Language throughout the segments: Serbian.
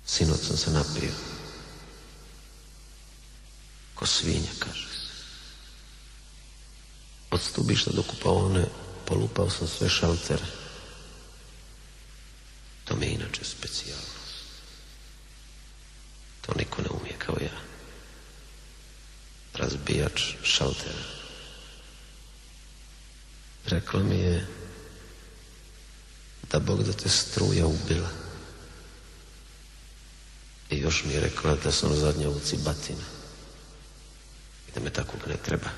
Sinoć sam se napio. Ko svinja, kaže se. Od stubišta do kupaone polupao sam sve šaltere. To mi je inače specijalnost. To niko ne umije kao ja. Razbijač šaltera. Rekla mi je da Bog da te struja ubila. I još mi je rekla da sam zadnja u cibatina i da me takvog ne treba.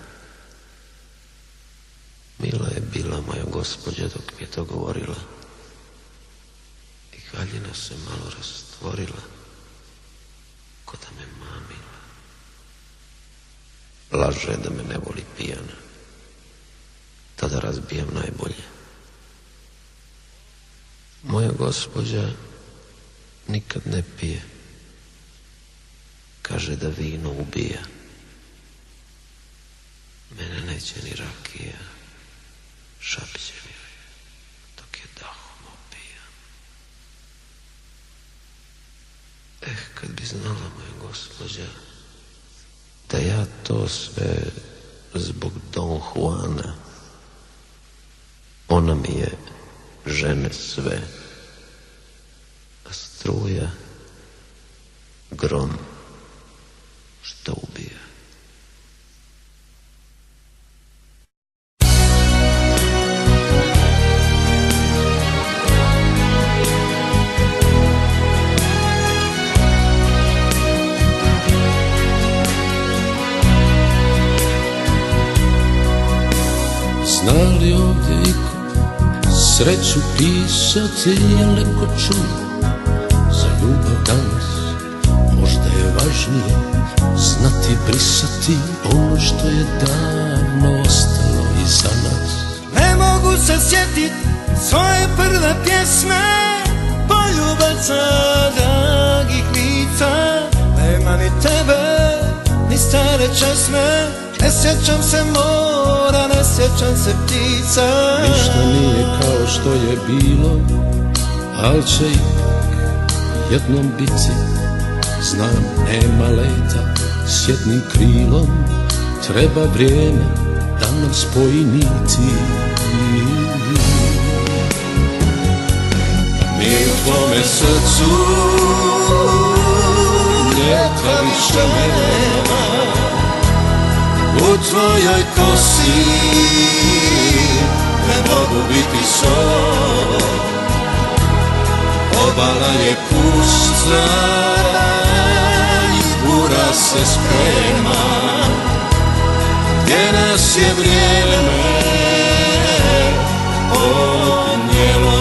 Mila je bila moja gospođa dok mi je to govorila i haljina se malo rastvorila ko da me mamila. Laže da me ne voli pijana, tada razbijam najbolje. Moja gospođa nikad ne pije, kaže da vino ubija. Mene neće ni rakija, šapće mi joj dok je dahom opijan. Kad bi znala moja gospođa da ja to sve zbog Don Juana, ona mi je žene sve, a struja grom što ubija. Zna li ovdje iko sreću pisati, jel neko čuo za ljubav danas? Možda je važnije znati brisati ono što je davno ostalo iza nas. Ne mogu se sjetit svoje prve pjesme, poljubaca dragih lica. Nema ni tebe, ni stare česme. Ne sjećam se mora, ne sjećam se ptica. Ništa nije kao što je bilo, al će ipak jednom biti. Znam, nema leta s jednim krilom, treba vrijeme da nam spoji niti. Mi u tvome srcu ljeta više nema, u tvojoj kosi ne mogu biti sol. Obala je pusta i bura se sprema, gdje nas je vrijeme odnijelo.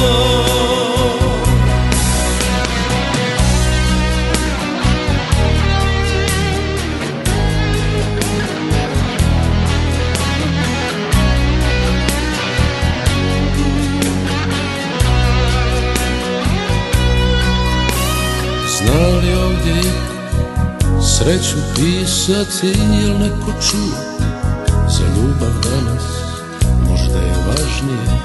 Zna li ovdje iko sreću pisati, jel neko čuo za ljubav danas? Možda je važnije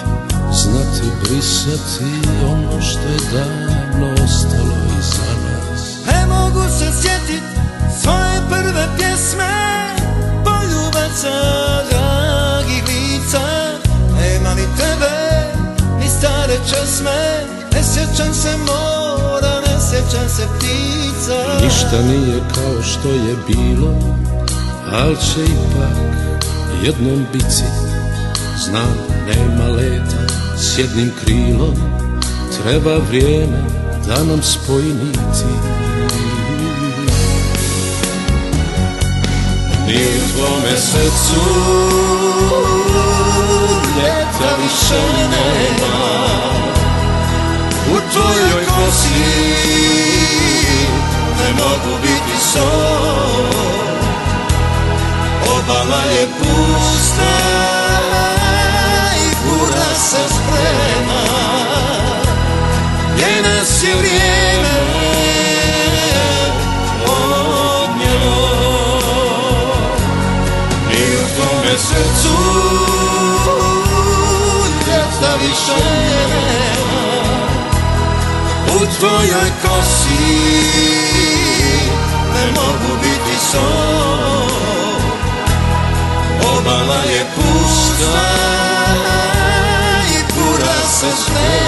znati brisati ono što je davno ostalo iza nas. Ne mogu se sjetit svoje prve pjesme, poljubaca dragih lica. Nema ni tebe, ni stare česme. Ne sjećam se mora, ne sjećam se ptica. Ništa nije kao što je bilo, al će ipak jednom biti. Znam, nema leta s jednim krilom, treba vrijeme da nam spoji niti. Ni u tvome srcu ljeta više nema, u tvojoj kosi ne mogu biti sol. Obala je pusta i bura se sprema, gdje nas je vrijeme odnijelo. I u tvome srcu ljeta više nema, u tvojoj kosi ne mogu biti sol. Obala je pusta i pura se sve.